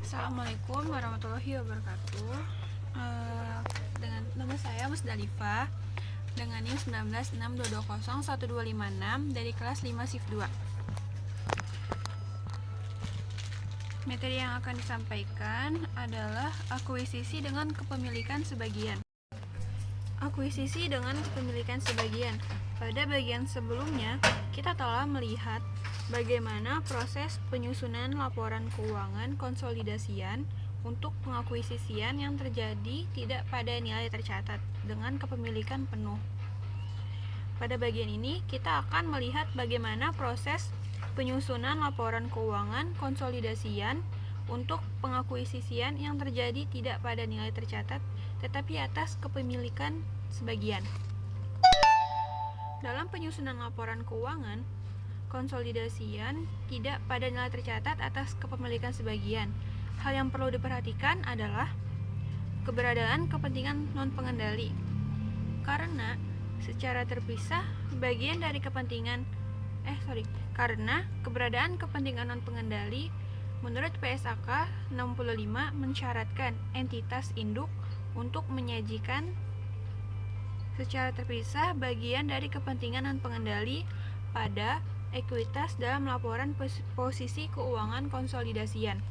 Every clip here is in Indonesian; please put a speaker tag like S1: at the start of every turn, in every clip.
S1: Assalamualaikum warahmatullahi wabarakatuh. Dengan nama saya Musdalifah dengan NIM 1962201256 dari kelas 5 SIF 2. Materi yang akan disampaikan adalah akuisisi dengan kepemilikan sebagian. Akuisisi dengan kepemilikan sebagian. Pada bagian sebelumnya, kita telah melihat bagaimana proses penyusunan laporan keuangan konsolidasian untuk pengakuisisian yang terjadi tidak pada nilai tercatat dengan kepemilikan penuh. Pada bagian ini, kita akan melihat bagaimana proses penyusunan laporan keuangan konsolidasian untuk pengakuisisian yang terjadi tidak pada nilai tercatat tetapi atas kepemilikan sebagian. Dalam penyusunan laporan keuangan konsolidasian tidak pada nilai tercatat atas kepemilikan sebagian, hal yang perlu diperhatikan adalah keberadaan kepentingan non-pengendali. Karena secara terpisah bagian dari karena keberadaan kepentingan non-pengendali menurut PSAK 65 mensyaratkan entitas induk untuk menyajikan secara terpisah bagian dari kepentingan non-pengendali pada ekuitas dalam laporan posisi keuangan konsolidasian.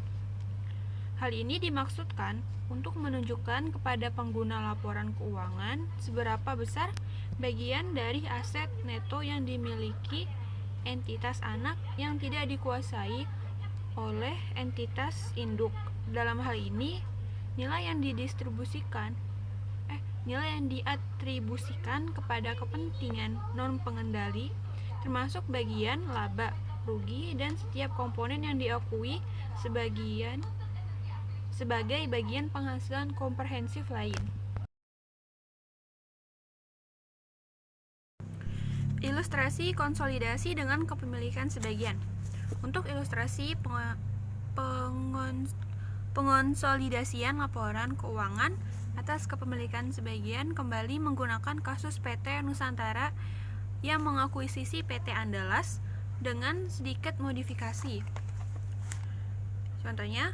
S1: Hal ini dimaksudkan untuk menunjukkan kepada pengguna laporan keuangan seberapa besar bagian dari aset neto yang dimiliki entitas anak yang tidak dikuasai oleh entitas induk. Dalam hal ini, nilai yang diatribusikan kepada kepentingan non-pengendali termasuk bagian laba, rugi, dan setiap komponen yang diakui sebagai bagian penghasilan komprehensif lain. Ilustrasi konsolidasi dengan kepemilikan sebagian. Untuk ilustrasi pengonsolidasian laporan keuangan atas kepemilikan sebagian kembali menggunakan kasus PT Nusantara yang mengakuisisi PT Andalas dengan sedikit modifikasi. Contohnya,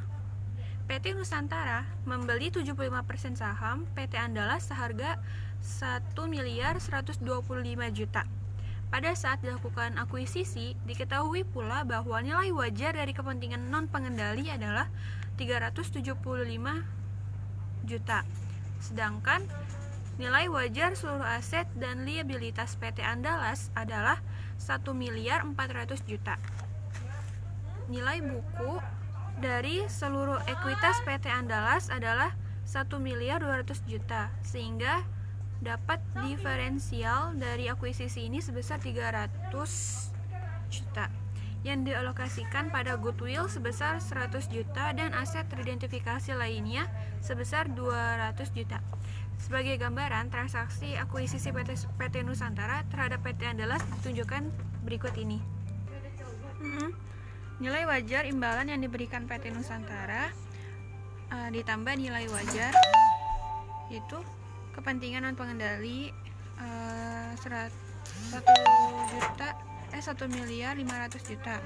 S1: PT Nusantara membeli 75% saham PT Andalas seharga 1.125 juta. Pada saat dilakukan akuisisi, diketahui pula bahwa nilai wajar dari kepentingan non-pengendali adalah 375 juta. Sedangkan nilai wajar seluruh aset dan liabilitas PT Andalas adalah 1.400 juta. Nilai buku dari seluruh ekuitas PT Andalas adalah 1.200 juta, sehingga dapat diferensial dari akuisisi ini sebesar 300 juta yang dialokasikan pada goodwill sebesar 100 juta dan aset teridentifikasi lainnya sebesar 200 juta. Sebagai gambaran, transaksi akuisisi PT Nusantara terhadap PT Andalas ditunjukkan berikut ini. Nilai wajar imbalan yang diberikan PT Nusantara ditambah nilai wajar yaitu kepentingan non-pengendali 1.500 juta.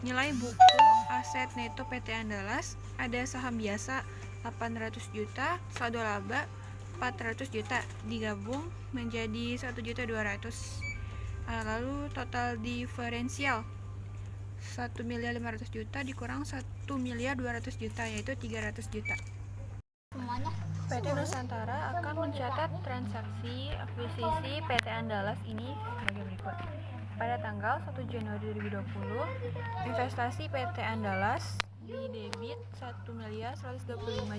S1: Nilai buku aset neto PT Andalas ada saham biasa 800 juta, saldo laba 400 juta digabung menjadi 1.200. Lalu total diferensial 1.500 juta dikurang 1.200 juta yaitu 300 juta. PT Nusantara akan mencatat transaksi akuisisi PT Andalas ini sebagai berikut. Pada tanggal 1 Januari 2020, investasi PT Andalas di debit 1.125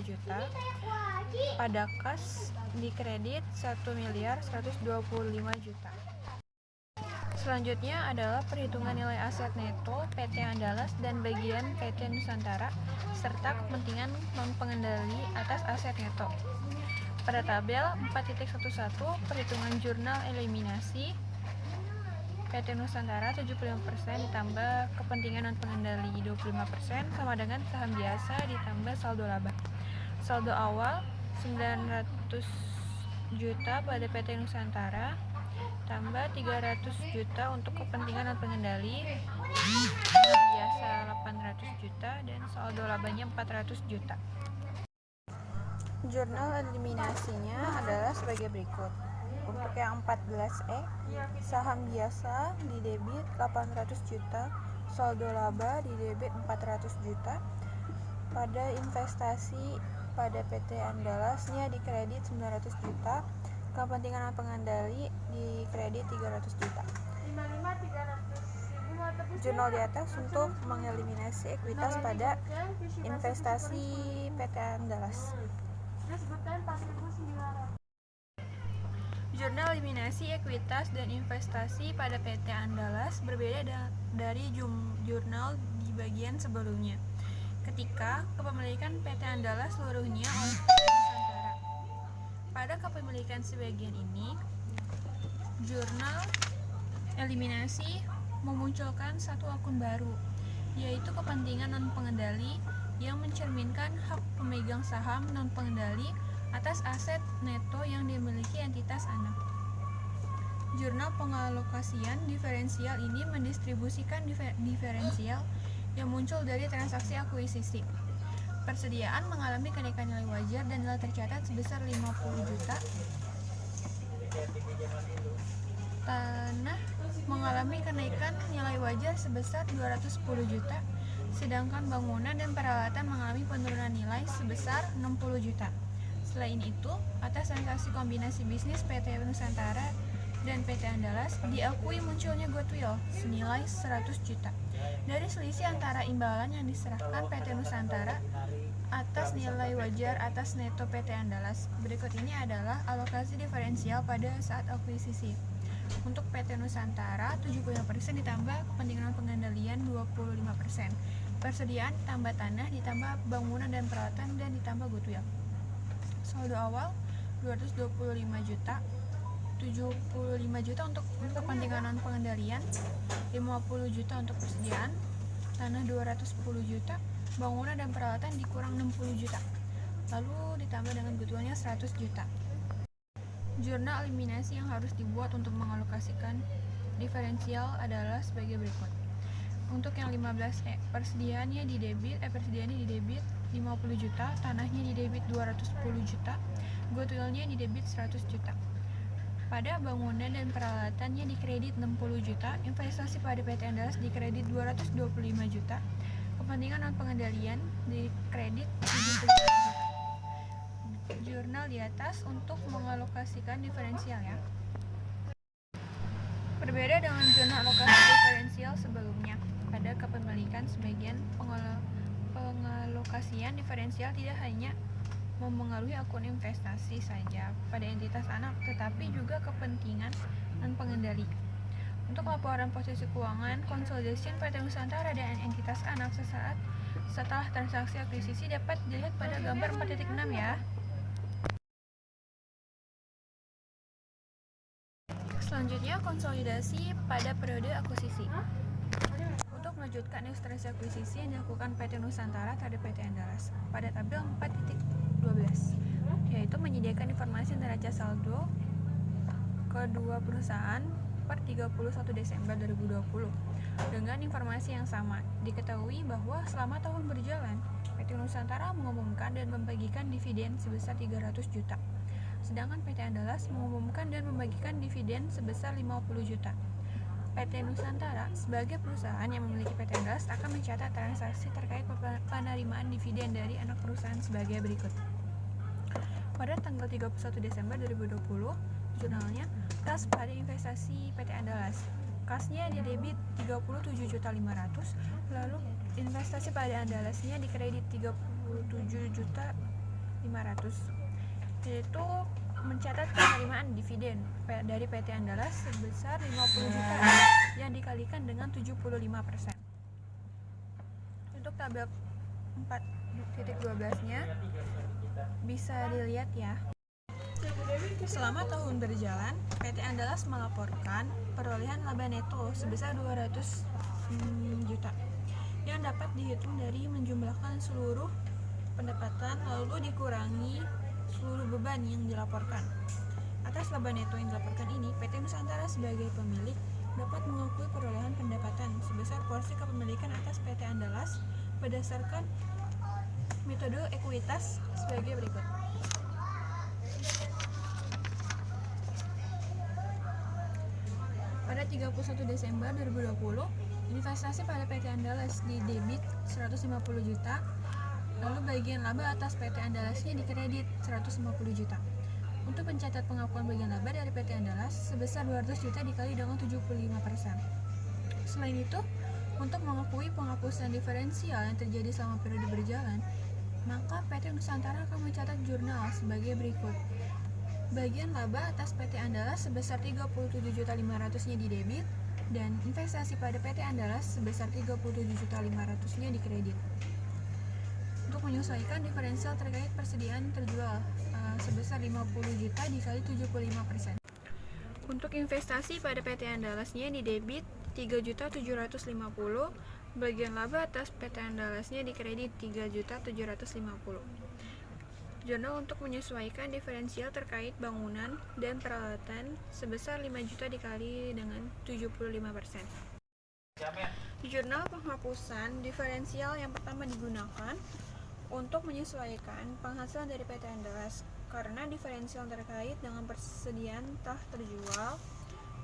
S1: juta, pada kas di kredit 1.125 juta. Selanjutnya adalah perhitungan nilai aset neto PT Andalas dan bagian PT Nusantara serta kepentingan non-pengendali atas aset neto. Pada tabel 4.11 perhitungan jurnal eliminasi PT Nusantara 75% ditambah kepentingan non-pengendali 25% sama dengan saham biasa ditambah saldo laba. Saldo awal 900 juta pada PT Nusantara tambah 300 juta untuk kepentingan non-pengendali biasa 800 juta, dan saldo labanya 400 juta. Jurnal eliminasinya adalah sebagai berikut. Untuk yang 14E, saham biasa di debit 800 juta, saldo laba di debit 400 juta. Pada investasi pada PT Andalasnya di kredit 900 juta, kepentingan pengendali di kredit 300 juta. Jurnal di atas untuk mengeliminasi ekuitas pada investasi PT Andalas. Jurnal eliminasi ekuitas dan investasi pada PT Andalas berbeda dari jurnal di bagian sebelumnya, ketika kepemilikan PT Andalas seluruhnya oleh PT Nusantara. Pada kepemilikan sebagian ini, jurnal eliminasi memunculkan satu akun baru, yaitu kepentingan non-pengendali yang mencerminkan hak pemegang saham non-pengendali atas aset neto yang dimiliki entitas anak. Jurnal pengalokasian diferensial ini mendistribusikan diferensial yang muncul dari transaksi akuisisi. Persediaan mengalami kenaikan nilai wajar dan nilai tercatat sebesar 50 juta. Tanah mengalami kenaikan nilai wajar sebesar 210 juta, sedangkan bangunan dan peralatan mengalami penurunan nilai sebesar 60 juta. Selain itu, atas transaksi kombinasi bisnis PT Nusantara dan PT Andalas diakui munculnya goodwill senilai 100 juta. Dari selisih antara imbalan yang diserahkan PT Nusantara atas nilai wajar atas neto PT Andalas, berikut ini adalah alokasi diferensial pada saat akuisisi. Untuk PT Nusantara, 75% ditambah kepentingan pengendalian 25%, persediaan ditambah tanah, ditambah bangunan dan peralatan, dan ditambah goodwill. Saldo awal 225 juta, 75 juta untuk kepentingan non pengendalian, 50 juta untuk persediaan, tanah 210 juta, bangunan dan peralatan dikurang 60 juta, lalu ditambah dengan goodwillnya 100 juta. Jurnal eliminasi yang harus dibuat untuk mengalokasikan diferensial adalah sebagai berikut. Untuk yang 15E, persediaannya di debit 50 juta, tanahnya di debit 210 juta, goodwillnya di debit 100 juta. Pada bangunan dan peralatannya di kredit 60 juta, investasi pada PT Andalas di kredit 225 juta, kepentingan non pengendalian di kredit 75 juta. Jurnal di atas untuk mengalokasikan diferensial ya. Berbeda dengan jurnal alokasi diferensial sebelumnya, pada kepemilikan sebagian pengalokasian diferensial tidak hanya memengaruhi akun investasi saja pada entitas anak, tetapi juga kepentingan non pengendali. Untuk laporan posisi keuangan consolidation PT Nusantara dan entitas anak sesaat setelah transaksi akuisisi dapat dilihat pada gambar 4.6 ya. Selanjutnya, konsolidasi pada periode akuisisi. Untuk melanjutkan ilustrasi akuisisi yang dilakukan PT Nusantara terhadap PT Andalas pada tabel 4.12, yaitu menyediakan informasi neraca saldo kedua perusahaan per 31 Desember 2020 dengan informasi yang sama. Diketahui bahwa selama tahun berjalan, PT Nusantara mengumumkan dan membagikan dividen sebesar 300 juta, sedangkan PT Andalas mengumumkan dan membagikan dividen sebesar 50 juta. PT Nusantara sebagai perusahaan yang memiliki PT Andalas akan mencatat transaksi terkait penerimaan dividen dari anak perusahaan sebagai berikut. Pada tanggal 31 Desember 2020, jurnalnya kas pada investasi PT Andalas. Kasnya di debit 37.500.000, lalu investasi pada Andalasnya di kredit 37.500.000, yaitu mencatat penerimaan dividen dari PT Andalas sebesar 50 juta yang dikalikan dengan 75%. Untuk tabel 4.12-nya bisa dilihat ya. Selama tahun berjalan, PT Andalas melaporkan perolehan laba neto sebesar 200 juta yang dapat dihitung dari menjumlahkan seluruh pendapatan lalu dikurangi seluruh beban yang dilaporkan. Atas laba neto yang dilaporkan ini, PT Nusantara sebagai pemilik dapat mengakui perolehan pendapatan sebesar porsi kepemilikan atas PT Andalas berdasarkan metode ekuitas sebagai berikut. Pada 31 Desember 2020, investasi pada PT Andalas di debit 150 juta, lalu bagian laba atas PT Andalasnya dikredit 150 juta. Untuk mencatat pengakuan bagian laba dari PT Andalas sebesar 200 juta dikali dengan 75%. Selain itu, untuk mengakui penghapusan diferensial yang terjadi selama periode berjalan, maka PT Nusantara akan mencatat jurnal sebagai berikut. Bagian laba atas PT Andalas sebesar 37.500-nya di debit dan investasi pada PT Andalas sebesar 37.500-nya di kredit. Untuk menyesuaikan diferensial terkait persediaan terjual sebesar 50 juta dikali 75%. Untuk investasi pada PT Andalasnya di debit 3.750, bagian laba atas PT Andalasnya di kredit 3.750. Jurnal untuk menyesuaikan diferensial terkait bangunan dan peralatan sebesar 5 juta dikali dengan 75%. Jurnal penghapusan diferensial yang pertama digunakan untuk menyesuaikan penghasilan dari PT Andalas karena diferensial terkait dengan persediaan telah terjual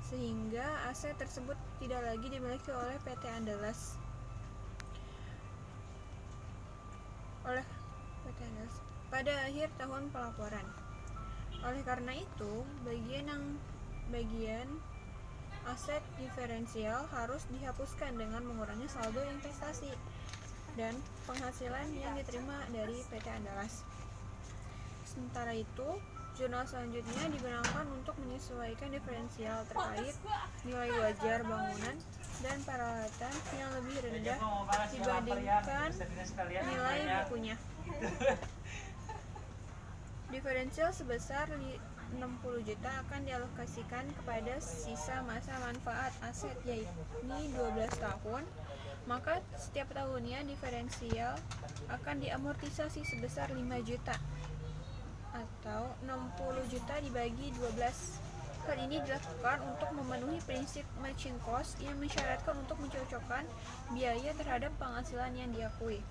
S1: sehingga aset tersebut tidak lagi dimiliki oleh PT Andalas. Pada akhir tahun pelaporan. Oleh karena itu, bagian aset diferensial harus dihapuskan dengan mengurangi saldo investasi dan penghasilan yang diterima dari PT Andalas. Sementara itu, jurnal selanjutnya digunakan untuk menyesuaikan diferensial terkait nilai wajar bangunan dan peralatan yang lebih rendah dibandingkan nilai bukunya. Diferensial sebesar 60 juta akan dialokasikan kepada sisa masa manfaat aset yakni 12 tahun, maka setiap tahunnya diferensial akan diamortisasi sebesar 5 juta atau 60 juta dibagi 12. Hal ini dilakukan untuk memenuhi prinsip matching cost yang mensyaratkan untuk mencocokkan biaya terhadap penghasilan yang diakui.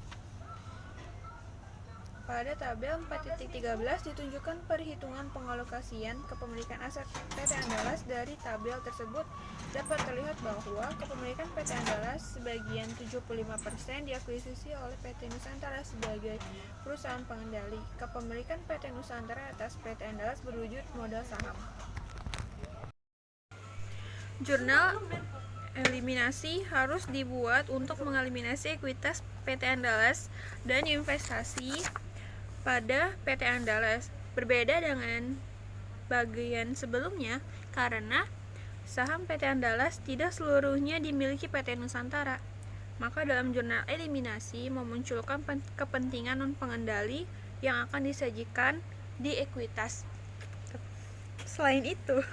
S1: Pada tabel 4.13 ditunjukkan perhitungan pengalokasian kepemilikan aset PT Andalas. Dari tabel tersebut dapat terlihat bahwa kepemilikan PT Andalas sebagian 75% diakuisisi oleh PT Nusantara sebagai perusahaan pengendali. Kepemilikan PT Nusantara atas PT Andalas berwujud modal saham. Jurnal eliminasi harus dibuat untuk mengeliminasi ekuitas PT Andalas dan investasi pada PT Andalas. Berbeda dengan bagian sebelumnya karena saham PT Andalas tidak seluruhnya dimiliki PT Nusantara. Maka dalam jurnal eliminasi memunculkan kepentingan non-pengendali yang akan disajikan di ekuitas. Selain itu,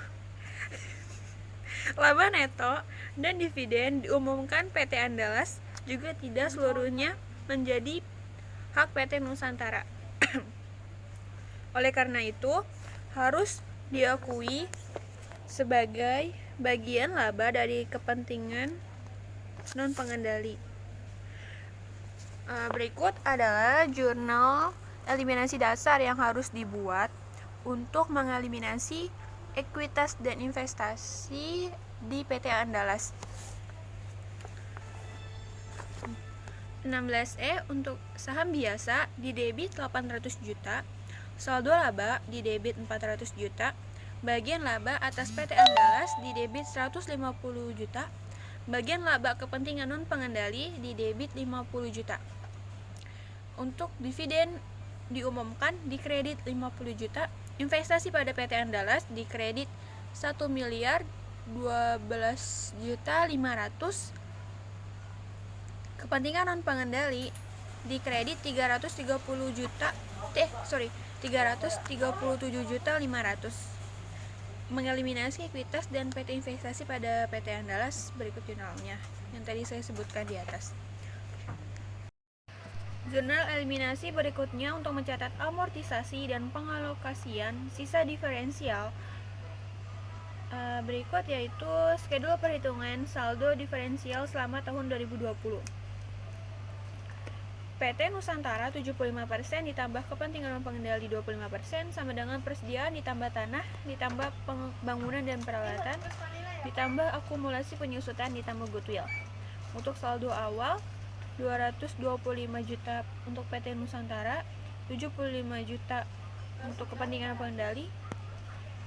S1: laba neto dan dividen diumumkan PT Andalas juga tidak seluruhnya menjadi hak PT Nusantara. Oleh karena itu, harus diakui sebagai bagian laba dari kepentingan non-pengendali. Berikut adalah jurnal eliminasi dasar yang harus dibuat untuk mengeliminasi ekuitas dan investasi di PT Andalas. 16E untuk saham biasa di debit 800 juta, saldo laba di debit 400 juta, bagian laba atas PT Andalas di debit 150 juta, bagian laba kepentingan non-pengendali di debit 50 juta. Untuk dividen diumumkan di kredit 50 juta, investasi pada PT Andalas di kredit 1.012.500.000, kepentingan non-pengendali di kredit 337.500. Mengeliminasi ekuitas dan PT investasi pada PT Andalas berikut jurnalnya yang tadi saya sebutkan di atas. Jurnal eliminasi berikutnya untuk mencatat amortisasi dan pengalokasian sisa diferensial berikut, yaitu schedule perhitungan saldo diferensial selama tahun 2020. PT Nusantara 75% ditambah kepentingan pengendali 25% sama dengan persediaan ditambah tanah, ditambah bangunan dan peralatan, ditambah akumulasi penyusutan, ditambah goodwill. Untuk saldo awal 225 juta untuk PT Nusantara, 75 juta untuk kepentingan pengendali,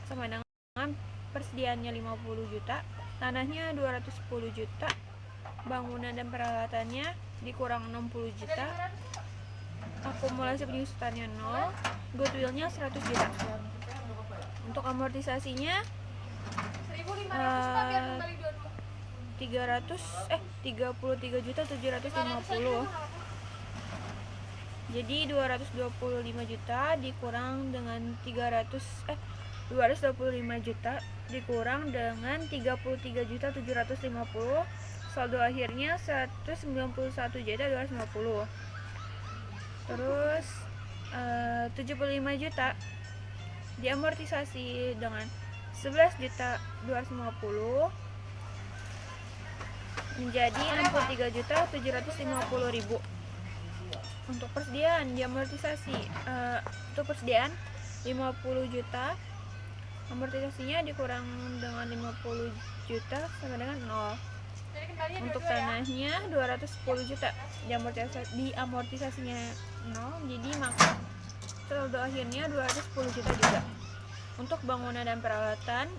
S1: sama dengan persediaannya 50 juta, tanahnya 210 juta, bangunan dan peralatannya dikurang 60 juta, akumulasi penyusutannya 0, goodwillnya 100 juta. Untuk amortisasinya 33.750. Jadi 225 juta dikurang dengan 225 juta dikurang dengan 33.750, saldo akhirnya 191.250. Terus 75 juta diamortisasi dengan 11.250 menjadi 63.750.000. Untuk persediaan diamortisasi, untuk persediaan 50 juta, amortisasinya dikurang dengan 50 juta sama dengan 0. Untuk tanahnya 210 juta, diamortisasinya 0, jadi maka saldo akhirnya 210 juta juga. Untuk bangunan dan peralatan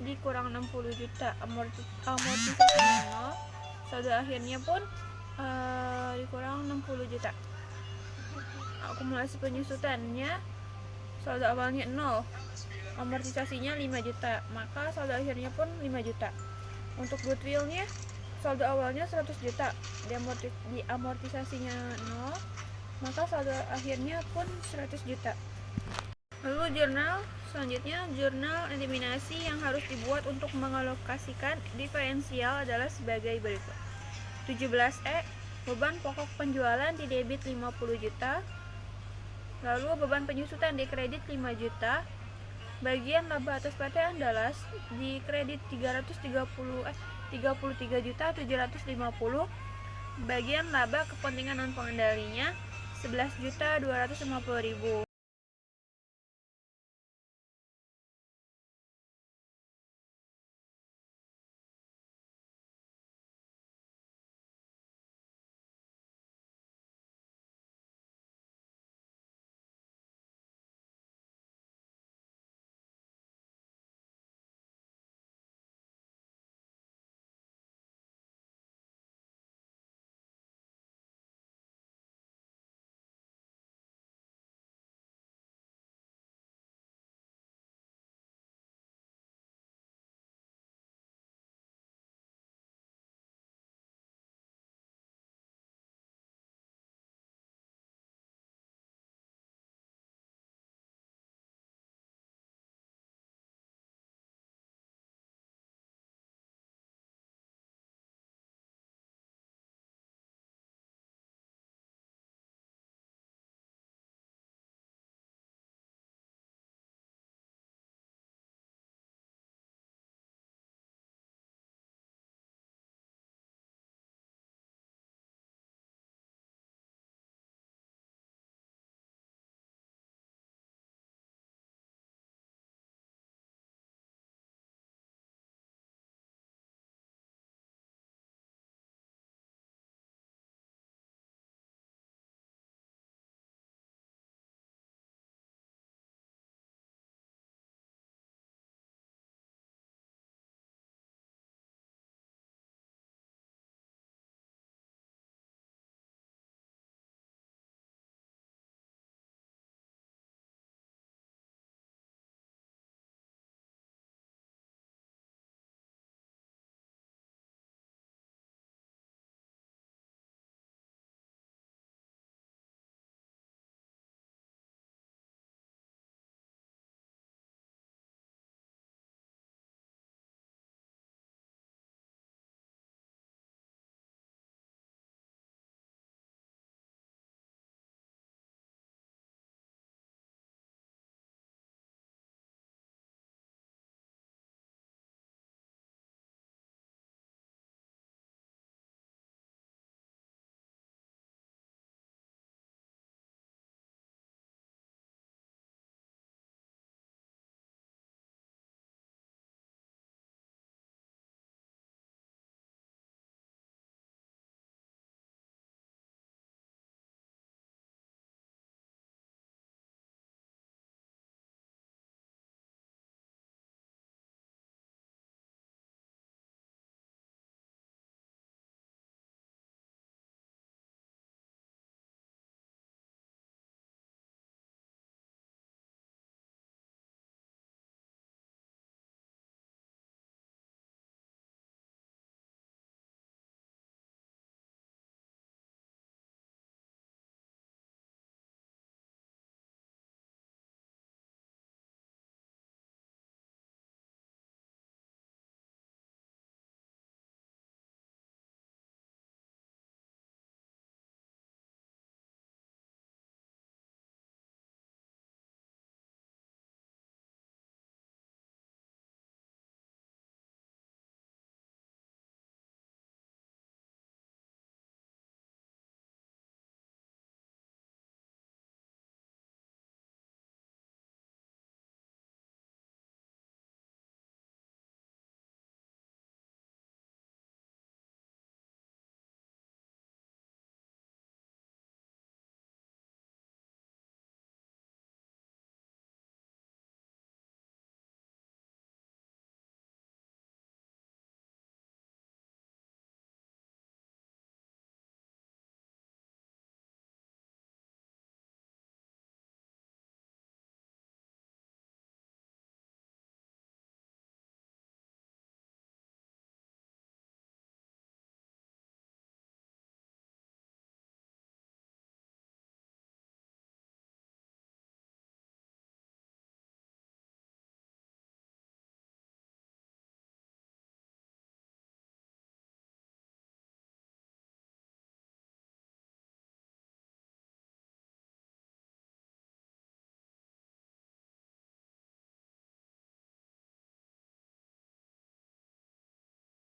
S1: dikurang 60 juta, amortisasinya 0, saldo akhirnya pun dikurang 60 juta. Akumulasi penyusutannya saldo awalnya 0, amortisasinya 5 juta, maka saldo akhirnya pun 5 juta. Untuk goodwillnya saldo awalnya 100 juta, diamortisasinya 0, maka saldo akhirnya pun 100 juta. Lalu jurnal selanjutnya, jurnal eliminasi yang harus dibuat untuk mengalokasikan diferensial adalah sebagai berikut. 17E, beban pokok penjualan di debit 50 juta, lalu beban penyusutan di kredit 5 juta, bagian laba atas PT Andalas di kredit 33.750, bagian laba kepentingan non pengendalinya 11.250.000.